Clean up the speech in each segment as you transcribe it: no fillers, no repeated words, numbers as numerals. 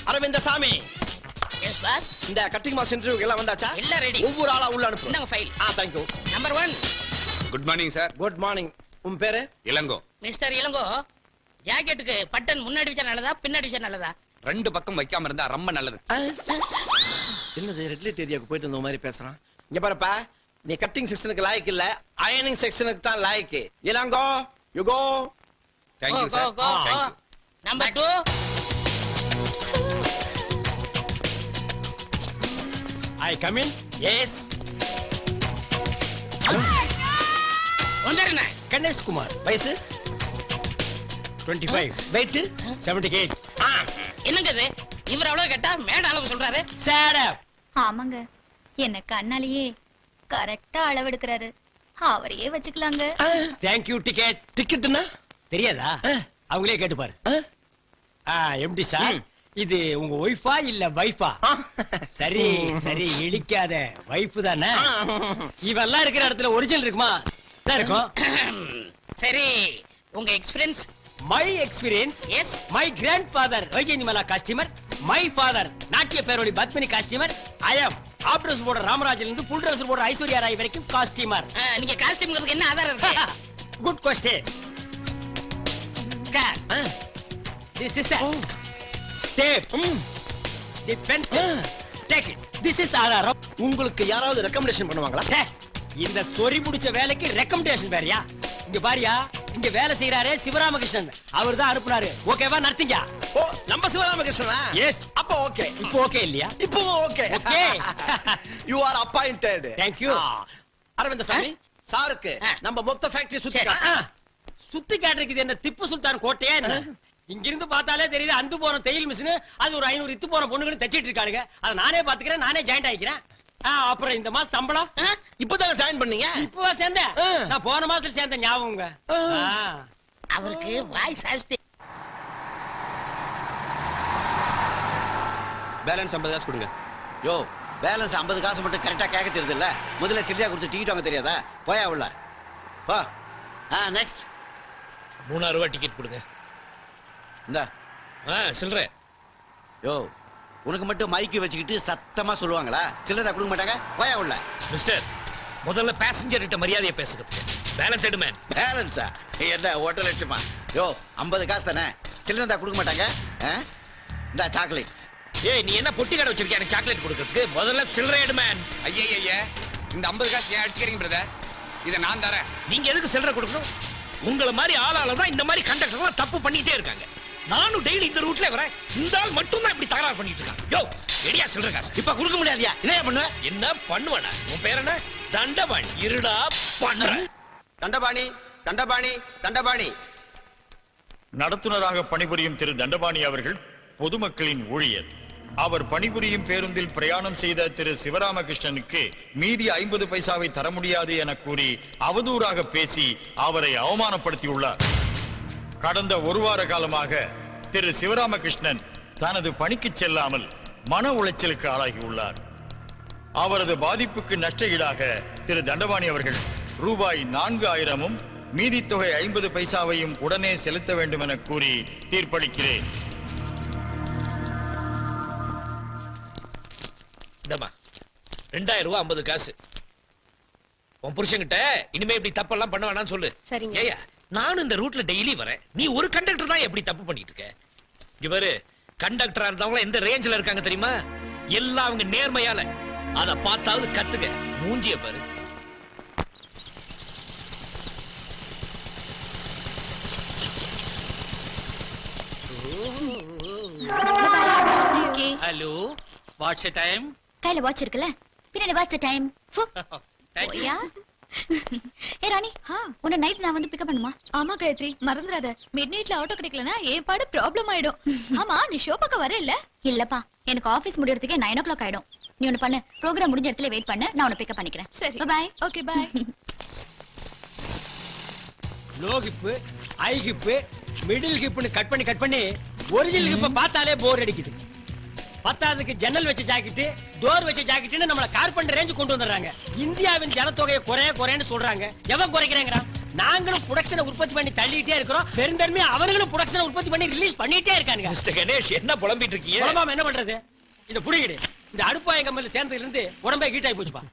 Arvind Swamy, yes boss. இந்த cutting mass இன்டர்வியூக்கு எல்லாம் வந்தாச்சா? எல்லாம் ரெடி. ஒவ்வொரு ஆளா உள்ள அனுப்பு. இந்தாங்க file. thank you. Number 1. Good morning sir. Good morning. உன் பேரு? இளங்கோ. மிஸ்டர் இளங்கோ, ஜாக்கெட்டுக்கு பட்டன் முன்னாடி வச்சா நல்லதா பின்னாடி வச்சா நல்லதா? ரெண்டு பக்கம் வைக்காம இருந்தா ரொம்ப நல்லது. என்னது ரெட் லைட் ஏரியாவுக்கு போயிட்டு வந்த மாதிரி பேசுறான். இங்க பாருப்பா, நீ கட்டிங் செக்ஷனுக்கு லாயக்கு இல்ல, அயனிங் செக்ஷனுக்கு தான் லாயக்கு. Ilango, you go. Thank you sir. Go. Thank you. Number 2. I come in. Yes. வந்துருங்க. கணேஷ் குமார். வயசு 25. weight 70 kg. என்னங்க இது? இவர் அவ்வளவு கேட்டா மேட அளவு சொல்றாரு. Shut up. ஆமாங்க, என்ன கண்ணாலேயே கரெக்டா அளவெடுக்கிறாரு. அவரையே வச்சுக்கலாங்க. Thank you ticket. டிக்கெட்னா தெரியாதா? அவங்களே கேட்டு பாரு. எம்டி சார், இது உங்க ஒய்ஃபா இல்ல வைஃபா? சரி சரி, இழிக்காத. வைஃப் தானே? இவெல்லாம் இருக்கிற இடத்துல ஒரிஜினல் இருக்குமா? தான் இருக்கும். சரி, உங்க experience? My experience, yes. My grand father Vyjayanthimala costumer, my father நாட்டிய பேரோடி பத்மினி காஸ்டியூமர், ஐ அம் ஆப் ட்ரெஸ் போடுற ராமராஜில இருந்து புல் ட்ரெஸ் போடுற ஐஸ்வர்யா ராய் வரைக்கும் காஸ்டியூமர். நீங்க காஸ்டியூம்ங்கிறதுக்கு என்ன ஆதாரம் இருக்கு? Good question. This is a tape. The pencil. Take it. This is ஆதாரம். உங்களுக்கு யாராவது ரெக்கமெண்டேஷன் பண்ணுவாங்களா? இந்த சொறி முடிச்ச வேலைக்கு ரெக்கமெண்டேஷன் வேறயா? இங்க பாரியா, இங்க வேலை செய்யறாரே சிவராமகிருஷ்ணன், அவர்தான் அனுப்புனாரு. ஓகேவா? நடத்தீங்க. ஓ, நம்ம சிவராமகிருஷ்ணனா? எஸ். அப்ப ஓகே. இப்போ ஓகே இல்லையா? இப்போ okay. Okay. You are appointed. Thank you. Arvind Swamy, சாருக்கு நம்ம மொத்த ஃபேக்டரி சுத்தி காட்டு. சுத்தி காட்டுறதுக்கு என்ன திப்பு சுல்தான் கோட்டையா என்ன? இங்க இருந்து பார்த்தாலே தெரியுது, அந்து போன தையல் மிஷின், அது ஒரு 500 இத்து போன பொண்ணுகளும் தச்சிட்டு இருக்கானுங்க. அதை நானே பாத்துக்கிறேன், நானே ஜாயிண்ட் ஆயிக்கிறேன். அப்புறம் இந்த மாசம் சம்பளம் இப்பதானே ஜாயின் பண்ணீங்க? இப்பவா சேர்ந்தேன்? நான் போன மாசத்துல சேர்ந்த ஞாபகங்க. அவருக்கு வாய் சாஸ்தி. பேலன்ஸ் 50 காசு கொடுங்க. யோ, பேலன்ஸ் 50 காசு மட்டும் கரெக்டா கேட்க தெரியுது இல்ல? முதல்ல சில்லியா கொடுத்து டிக்கெட் வாங்க தெரியாதா? போயா உள்ள போ. நெக்ஸ்ட் 3000 ரூபாய் டிக்கெட் கொடுங்க. இந்த சில்லற. யோ, உனக்கு மட்டும் மைக்கு வச்சுக்கிட்டு சத்தமா சொல்லுவாங்களா? சில்லறை கொடுக்க மாட்டாங்க. போயா உள்ள. மிஸ்டர், முதல்ல பேசஞ்சர் கிட்ட மரியாதையா பேசுறதுக்கு. பேலன்ஸ் எடு மேன். பேலன்ஸா? என்ன 1 லட்சமா? யோ, 50 காசு தானே, சில்லறை கொடுக்க மாட்டாங்க. இந்த சாக்லேட். ஏய், நீ என்ன பொட்டி கடை வச்சிருக்க எனக்கு சாக்லேட் கொடுக்கிறதுக்கு? முதல்ல சில்லறை எடு மேன். ஐயா, இந்த 50 காசு ஏன் அடிச்சுக்கிறீங்க பிரதர்? இதை நான் தரேன். நீங்க எதுக்கு சில்லறை கொடுக்கணும்? உங்களை மாதிரி ஆளால தான் இந்த மாதிரி கண்டக்டர்லாம் தப்பு பண்ணிட்டே இருக்காங்க. நானும் டெய்லி இந்த ரூட்ல வரேன், இந்த ஆள் மட்டும் தான் இப்படி தகராறு பண்ணிட்டு இருக்கான். யோ, எடியா சில்லறை காசு. இப்ப கொடுக்க முடியாதியா? என்ன பண்ணுவ? என்ன பண்ணுவானா? உன் பேர் என்ன? தண்டபாணி. இருடா பண்ற. தண்டபாணி, தண்டபாணி, தண்டபாணி. நடத்துனராக பணிபுரியும் திரு தண்டபாணி அவர்கள் பொதுமக்களின் ஊழியர். அவர் பணிபுரியும் பேருந்தில் பிரயாணம் செய்த திரு சிவராமகிருஷ்ணனுக்கு மீதி 50 பைசாவை தர முடியாது என கூறி அவதூறாக பேசி அவரை அவமானப்படுத்தியுள்ளார். கடந்த 1 வார காலமாக திரு சிவராமகிருஷ்ணன் தனது பணிக்கு செல்லாமல் மன உளைச்சலுக்கு ஆளாகியுள்ளார். அவரது பாதிப்புக்கு நஷ்ட ஈடாக திரு தண்டபாணி அவர்கள் ரூபாய் 4000 மீதி தொகை 50 பைசாவையும் உடனே செலுத்த வேண்டும் என கூறி தீர்ப்பளிக்கிறேன். இந்தமா 2000 ரூபாய் 50 காசு. உன் புருஷன்கிட்ட இனிமே இப்படி தப்பெல்லாம் பண்ண வேணாம்னு சொல்லு. சரிங்க. ஏயா, நானும் இந்த ரூட்ல டெய்லி வரேன், நீ ஒரு கண்டக்டர் தான் எப்படி தப்பு பண்ணிட்டு இருக்க? இவரு கண்டக்டரா இருந்தவங்க எந்த ரேஞ்சில இருக்காங்க தெரியுமா? எல்லாம் அவங்க நேர்மையால. அத பார்த்தாவது கத்துக்க. மூஞ்சிய பாரு. Hello, what's the time? கையில வாட்ச் இருக்குல்ல, பின்னாடி வாட்ச் டைம். ஓயா. ஏ ராணி, உன்னை நைட் நான் வந்து பிக்கப் பண்ணுமா? ஆமா காயத்ரி, மறந்துடாத. மிட் நைட்ல ஆட்டோ கிடைக்கலனா ஏன் பாடு ப்ராப்ளம் ஆயிடும். ஆமா, நீ ஷோ பக்கம் வர இல்ல? இல்லப்பா, எனக்கு ஆபீஸ் முடியறதுக்கே 9 o'clock ஆயிடும். நீ ஒண்ணு பண்ணு, ப்ரோகிராம் முடிஞ்ச இடத்துல வெயிட் பண்ணு, நான் உன்னை பிக்கப் பண்ணிக்கிறேன். சரி, bye. Okay, bye. Low hip, high hip, middle ஹிப்னு கட் பண்ணி ஒரிஜினல் ஹிப்ப பார்த்தாலே போர் அடிக்குது. பத்தாவதுக்கு ஜன்னல் வச்ச ஜாக்கெட், டோர் வச்ச ஜாக்கெட்னு நம்மள கார்பெண்டர் ரேஞ்ச் கொண்டு வந்துறாங்க. இந்தியாவின் ஜனத்தொகையை குறைன்னு சொல்றாங்க. எவன் குறைக்கிறேங்கறான்? நாங்களும் ப்ரொடக்ஷனை உற்பத்தி பண்ணி தள்ளிட்டே இருக்கிறோம், பெருந்தன்மையா அவங்களும் ப்ரொடக்ஷனை உற்பத்தி பண்ணி ரிலீஸ் பண்ணிட்டே இருக்கானுங்க. மிஸ்டர் கணேஷ் என்ன புலம்பிட்டு இருக்கீங்க? குழம்பாம என்ன பண்றது? இந்த புடிங்கிடு, இந்த அடுப்பாய கம்பெனில சேர்ந்ததுல இருந்து உடம்பே ஹீட் ஆகி போச்சுப்பா.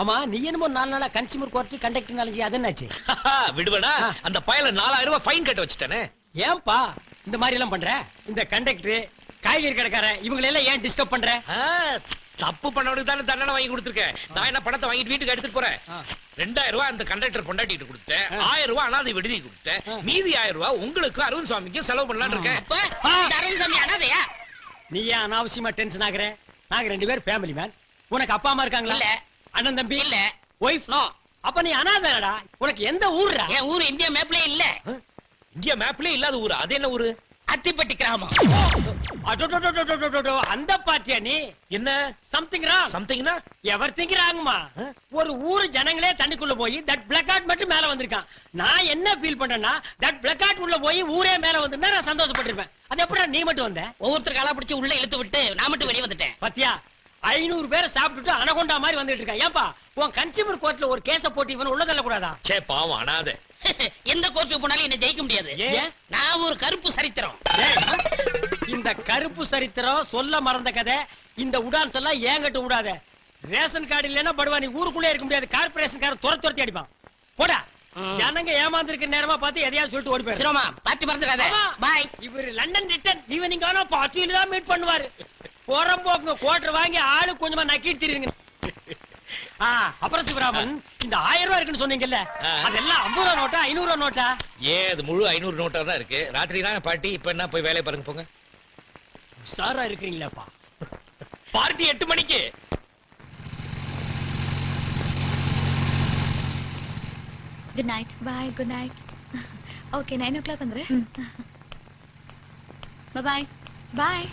ஆமா, நீ என்னமோ 4 நாளா கன்சியூமர் கோர்ட் கண்டக்டர் நாலஞ்சு அது என்னாச்சு? விடுவனா? அந்த பயல 4000 ரூபாய் ஃபைன் கட்ட வச்சுட்டானே. ஏன்பா இந்த மாதிரி எல்லாம் பண்ற? இந்த கண்டக்டர், காய்கறி கடைக்காரன் இவங்களை எல்லாம் ஏன் டிஸ்டர்ப் பண்ற? தப்பு பண்ணவனுக்கு தானே தண்டனை வாங்கி கொடுத்துருக்கேன். நான் என்ன பணத்தை வாங்கிட்டு வீட்டுக்கு எடுத்துட்டு போறேன். 2000 ரூபாய் அந்த கண்டக்டர் பொண்டாட்டிட்டு கொடுத்தேன், 1000 ரூபாய் அனாதை விடுதி கொடுத்தேன், மீதி 1000 ரூபாய் உங்களுக்கு அரவிந்த் சுவாமிக்கு செலவு பண்ணலாம்னு இருக்கேன். அப்ப இந்த அரவிந்த் சாமி அனாதையா? நீ ஏன் அனாவசியமா டென்ஷன் ஆகுற? நாங்க 2 பேர் ஃபேமிலி மேன். உனக்கு அப்பா அம்மா இருக்காங்களா? இல்ல. அண்ணன் தம்பி இல்ல. ஒய்ஃப்? நோ. அப்ப நீ அனாதைடா. உனக்கு எந்த ஊர்ரா? என் ஊரு இந்தியா மேப்லயே இல்ல. இந்தியா மேப்லயே இல்லாத ஊரு அது என்ன ஊரு? அத்திப்பட்டி கிராமம். அடடடடடடடடட, அந்த பாத்தியா நீ? என்ன சம்திங் ராங். சம்திங்னா? எவர்திங் ராங்மா. ஒரு ஊரு ஜனங்களே தண்ணிக்குள்ள போய் தட் பிளாக் அவுட் மட்டும் மேல வந்திருக்கான். நான் என்ன ஃபீல் பண்றேன்னா, தட் பிளாக் அவுட் உள்ள போய் ஊரே மேல வந்திருந்தா நான் சந்தோஷப்பட்டிருப்பேன். அது எப்படா நீ மட்டும் வந்த? ஒவ்வொருத்தர் காலா பிடிச்சு உள்ள இழுத்து விட்டு நான் மட்டும் வெளியே வந்துட்டேன். பாத்தியா, 500 பேரை சாப்பிட்டுட்டு அனகொண்டா மாதிரி வந்துட்டு இருக்கான். ஏப்பா உன் கன்சியூமர் கோர்ட்ல ஒரு கேஸ போட்டு இவன் உள்ள தள்ள கூடாதா? சே பாவம் அனாதை. எந்த கோர்ட்டுக்கு போனாலும் என்ன ஜெயிக்க முடியாது. ஏன்? நான் ஒரு கருப்பு சரித்திரம். ஏய், இந்த கருப்பு சரித்திரம் சொல்ல மறந்த கதை. இந்த உடான்ஸ் எல்லாம் ஏங்கட்டு விடாத. ரேஷன் கார்டு இல்லைன்னா படுவா, நீ ஊருக்குள்ளே இருக்க முடியாது. கார்பரேஷன் காரன் துரத்தி அடிப்பான். போடா. ஜனங்க ஏமாந்திருக்க நேரமா பார்த்து எதையாவது சொல்லிட்டு ஓடி போயிரு. சிரோமா பார்ட்டி மறந்துடாத. பாய். இவர் லண்டன் ரிட்டர்ன் ஈவினிங் ஆனா பார்ட்டியில தான் மீட் பண்ணுவாரு. போறம்போக்கு குவார்டர் வாங்கி ஆளு கொஞ்சமா நக்கிட்டு தெரியுங்க. அப்புறம் சிவராமன், இந்த 1000 ரூபாய் இருக்குன்னு சொன்னீங்கல்ல, அதெல்லாம் 50 ரூபாய் நோட்டா 500 ரூபாய் நோட்டா? ஏன் அது முழு 500 நோட்டா தான் இருக்கு. ராத்திரி தான் பார்ட்டி, இப்ப என்ன போய் வேலையை பாருங்க போங்க. சாரா இருக்கீங்களாப்பா? பார்ட்டி 8 மணிக்கு. Good night. Bye. Good night. Okay 9 o'clock வந்துரு. பாய். பாய்.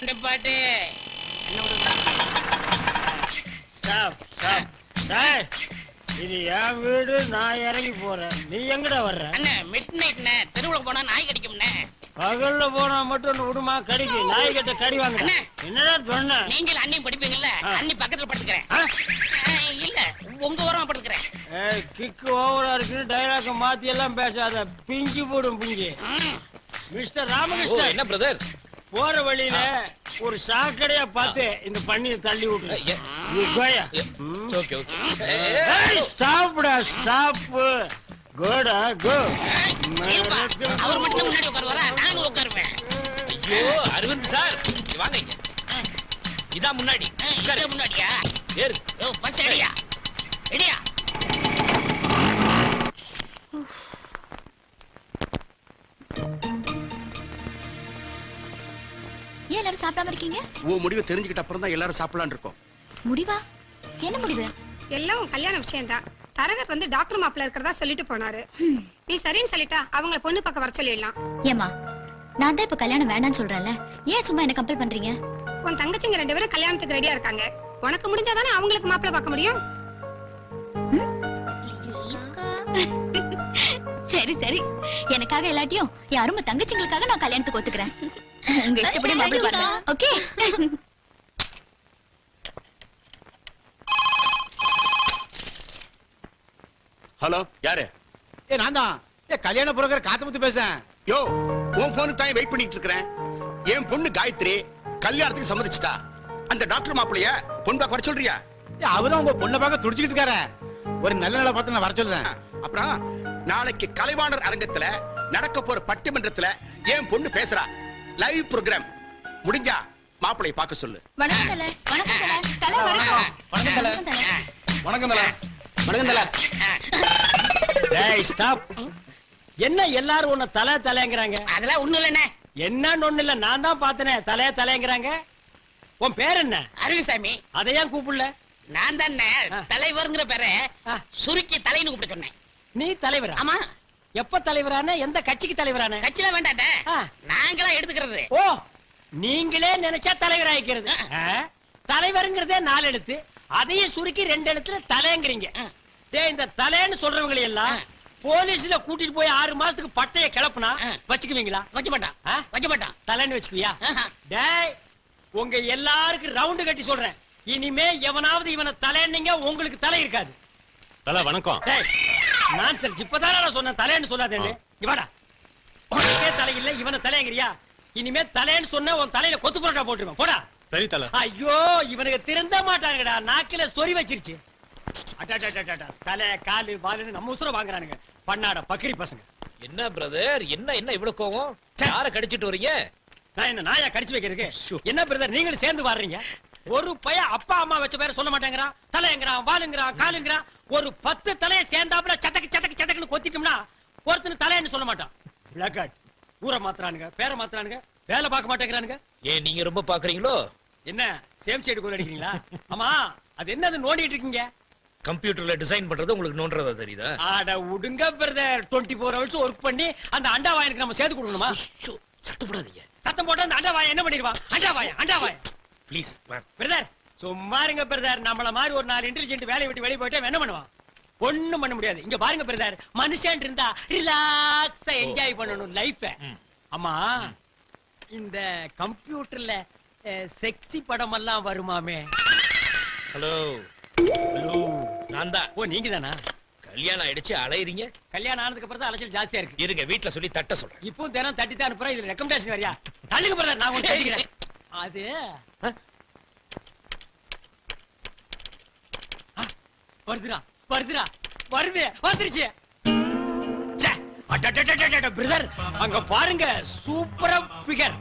இந்த பாட்டு என்ன விடுறா? Stop stop. டேய், இது என் வீடு, நான் இறங்கி போறேன். நீ எங்கடா வர்ற? அண்ணே மிட் நைட்ண்ணே, தெருவுல போனா நாய் கடிக்கும்ண்ணே. பகல்ல போனா மட்டும் விடுமா கடிக்கு? நாய் கிட்ட கடி வாங்க. அண்ணே. என்னடா சொன்ன? நீங்கள் அண்ணியும் படிப்பீங்கல்ல, அண்ணி பக்கத்துல படுத்துக்கிறேன். இல்ல உங்க ஓரமா படுத்துக்கிறேன். கிக்கு ஓவரா இருக்குன்னு டைலாக் மாத்தி எல்லாம் பேசாத, பிஞ்சு போடும் பிஞ்சு. மிஸ்டர் ஓ, ராமகிருஷ்ணன், என்ன பிரதர்? போற வழியில ஒரு சாக்கடையா பார்த்து இந்த பண்ணியை தள்ளி விட்டு. Okay okay. ஸ்டாப்டா ஸ்டாப். கோடா கோ. இருப்பா, அவர் மட்டும் தான் முன்னாடி உட்காருவாரா? நானும் உட்காருவேன். ஐயோ அரவிந்த் சார், இங்க வாங்க இங்க. இதான் முன்னாடி. இங்க முன்னாடியா? ஏறு. ஓ பஸ் ரெடியா? ரெடியா? ஏன் எல்லாரும் சாப்பிடாம இருக்கீங்க? உன் முடிவை தெரிஞ்சுக்கிட்ட அப்புறம் தான் எல்லாரும் சாப்பிடலாம்னு இருக்கோம். முடிவா? என்ன முடிவு? எல்லாம் உன் கல்யாண விஷயம் தான். தரகர் வந்து டாக்டர் மாப்பிள்ள இருக்கிறதா சொல்லிட்டு போனாரு. நீ சரின்னு சொல்லிட்டா அவங்கள பொண்ணு பக்கம் வர சொல்லிடலாம். ஏமா, நான் தான் இப்ப கல்யாணம் வேண்டாம்னு சொல்றேன்ல, ஏன் சும்மா என்ன கம்பல் பண்றீங்க? உன் தங்கச்சிங்க 2 பேரும் கல்யாணத்துக்கு ரெடியா இருக்காங்க. உனக்கு முடிஞ்சாதானே அவங்களுக்கு மாப்பிள்ள பார்க்க முடியும். சரி சரி, எனக்காக எல்லாத்தையும் என் அருமை தங்கச்சிங்களுக்காக நான் கல்யாணத்துக்கு ஒத்துக்கிறேன். உங்க இஷ்டப்படி மாப்பிள்ளை பாருங்க. ஓகே. ஹலோ, யாரு? நான் தான் கல்யாண புரோக்கர் காத்தமுத்து பேசுறேன். யோ, உன் போனுக்கு தான் வெயிட் பண்ணிட்டு இருக்கிறேன். என் பொண்ணு காயத்ரி கல்யாணத்துக்கு சம்மதிச்சிட்டா. அந்த டாக்டர் மாப்பிளைய பொண்ணு பார்க்க வர சொல்றியா? அவதான் உங்க பொண்ணை பார்க்க துடிச்சுக்கிட்டு இருக்காரு. ஒரு நல்ல நாளை பார்த்து நான் வர சொல்றேன். அப்புறம் நாளைக்கு கலைவாணர் அரங்கத்துல நடக்க போற பட்டிமன்றத்துல என் பொண்ணு பேசுறா. Live program. முடிஞ்சா மாப்பிளைய பார்க்க சொல்லு. வணக்கம் தல. வணக்கம் தல. தல வணக்கம். வணக்கம் தல. வணக்கம் தல. வணக்கம் தல. வணக்கம் தல. டேய் ஸ்டாப். என்ன எல்லாரும் உன்னை தலை தலைங்கறாங்க? அதெல்லாம் ஒண்ணும் இல்லண்ணே. என்னன்னு ஒண்ணு இல்ல, நான் தான் பார்த்தனே தலை தலைங்கறாங்க. உன் பேர் என்ன? அரவிசாமி. அதை ஏன் கூப்பிடல? நான் தானே தலைவர்ங்கிற பேரை சுருக்கி தலைன்னு கூப்பிட்டு சொன்னேன். நீ தலைவரா? ஆமா. எப்ப தலைவரான? எந்த கட்சிக்கு தலைவரான? கட்சியில வேண்டாட்ட, நாங்களா எடுத்துக்கிறது. ஓ, நீங்களே நினைச்சா தலைவர் ஆயிக்கிறது. தலைவருங்கிறதே 4 எழுத்து, அதையும் சுருக்கி 2 எழுத்துல தலைங்கிறீங்க. டேய், இந்த தலைன்னு சொல்றவங்களை எல்லாம் போலீஸ்ல கூட்டிட்டு போய் 6 மாசத்துக்கு பட்டைய கிளப்புனா வச்சுக்குவீங்களா? வைக்க மாட்டான். வைக்க மாட்டான். தலைன்னு வச்சுக்குவியா? டேய், உங்க எல்லாருக்கும் ரவுண்டு கட்டி சொல்றேன். இனிமே எவனாவது இவனை தலைன்னீங்க உங்களுக்கு தலை இருக்காது. தல வணக்கம். நான் சரி இப்பதானே நான் சொன்னேன் தலைன்னு சொல்லாதேன்னு. இவடா உனக்கே தலை இல்ல இவனை தலைங்கிறியா? இனிமே தலைன்னு சொன்ன உன் தலையில கொத்து புரோட்டா போட்டுருவேன் போடா. சரி தல. ஐயோ இவனுக்கு திருந்த மாட்டாங்கடா, நாக்கில சொறி வச்சிருச்சு. தலை காலு வாலுன்னு நம்ம உசுர வாங்குறானுங்க பண்ணாட பக்கிரி பசங்க. என்ன பிரதர், என்ன என்ன இவ்வளவு கோவம்? யார கடிச்சிட்டு வரீங்க? நான் என்ன நாயா கடிச்சு வைக்கிறதுக்கு? என்ன பிரதர் நீங்களும் சேர்ந்து வர்றீங்க? ஒரு பைய அப்பா அம்மா வச்ச பேரை சொல்ல மாட்டேங்கிறான், தலைங்கிறான், வாலுங்கிறான், காலுங்கிறான். ஒரு 10 தலையை சேர்ந்தாப்புல சட்டக்கு சட்டக்கு சட்டக்குன்னு கொத்திட்டோம்னா ஒருத்தனு தலைன்னு சொல்ல மாட்டான். பிளாக் ஊரை மாத்துறானுங்க, பேரை மாத்துறானுங்க, வேலை பார்க்க மாட்டேங்கிறானுங்க. ஏன் நீங்க ரொம்ப பாக்குறீங்களோ? என்ன சேம் சைடு கோல் அடிக்கிறீங்களா? ஆமா அது என்னது நோண்டிட்டு இருக்கீங்க? கம்ப்யூட்டர்ல டிசைன் பண்றது உங்களுக்கு நோன்றதா தெரியுதா? ஆட உடுங்க பிரதர், 24 hours ஒர்க் பண்ணி அந்த அண்டா வாயனுக்கு நம்ம சேர்த்து கொடுக்கணுமா? சத்தம் போடாதீங்க. சத்தம் போட்டா அந்த அண்டா வாய என்ன பண்ணிடுவான்? அண்டா வாய ப்ளீஸ் பிரதர் சும்மா இருங்க பிரதர். நம்மள மாதிரி ஒரு 4 இன்டெலிஜென்ட் வேலையை விட்டு வெளிய போயிட்டா என்ன பண்ணுவான்? ஒண்ணும் பண்ண முடியாது. இங்க பாருங்க பிரதர், மனுஷன் இருந்தா ரிலாக்ஸா என்ஜாய் பண்ணணும் லைஃப. ஆமா இந்த கம்ப்யூட்டர்ல செக்ஸி படம் எல்லாம் வருமாமே? ஹலோ ஹலோ நான் தான். ஓ நீங்க தானா? கல்யாணம் ஆயிடுச்சு அலையறீங்க? கல்யாணம் ஆனதுக்கு அப்புறம் தான் அலைச்சல் ஜாஸ்தியா இருக்கு. இருங்க வீட்ல சொல்லி தட்ட சொல்றேன். இப்போ தினம் தட்டி தான் அனுப்புறேன். இதுல ரெக்கமெண்டேஷன் வரியா? தள்ளுங்க பிரதர், நான் ஒன்னு தட்டிக்கிறேன். அது வருதுடா வருதுடா வருது வந்துருச்சு. பிரதர் அங்க பாருங்க சூப்பரா பிகர்.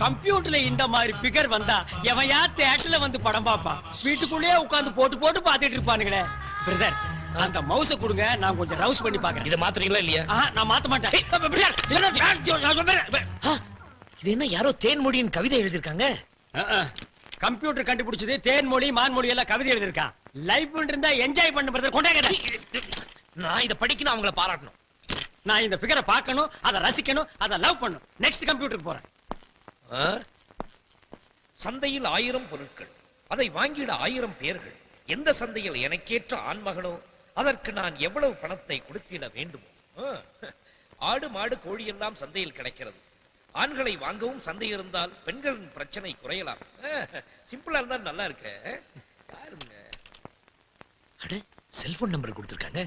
கம்ப்யூட்டர்ல இந்த மாதிரி பிகர் வந்தா எவையா தியேட்டர்ல வந்து படம் பாப்பான்? வீட்டுக்குள்ளேயே உட்கார்ந்து போட்டு போட்டு பாத்துட்டு இருப்பானுங்களே. பிரதர் அந்த மவுஸ கொடுங்க, நான் கொஞ்சம் ரவுஸ் பண்ணி பாக்குறேன். இத மாத்துறீங்களா இல்லையா? நான் மாத்த மாட்டேன். இது என்ன யாரோ தேன்மொழியின் கவிதை எழுதிருக்காங்க? கம்ப்யூட்டர் கண்டுபிடிச்சது தேன்மொழி மான்மொழி எல்லாம் கவிதை எழுதிருக்கான். லைஃப் இருந்தா என்ஜாய் பண்ண பிரதர். கொண்டாங்க. நான் இத படிக்கணும், அவங்கள பாராட்டணும். நான் இந்த பிகரை பார்க்கணும், அதை ரசிக்கணும், அதை லவ் பண்ணணும். நெக்ஸ்ட் கம்ப்யூட்டருக்கு போறேன். சந்தையில் 1000 பொருட்கள், அதை வாங்கிட 1000 பேர்கள். எந்த சந்தையில் எனக்கேற்ற ஆண்மகனோ அதற்கு நான் எவ்வளவு பணத்தை கொடுத்திட வேண்டுமோ? ஆடு மாடு கோழி எல்லாம் சந்தையில் கிடைக்கிறது. ஆண்களை வாங்கவும் சந்தை இருந்தால் பெண்களின் பிரச்சனை குறையலாம். சிம்பிளா இருந்தா நல்லா இருக்க. பாருங்க, செல்போன் நம்பர் கொடுத்திருக்காங்க.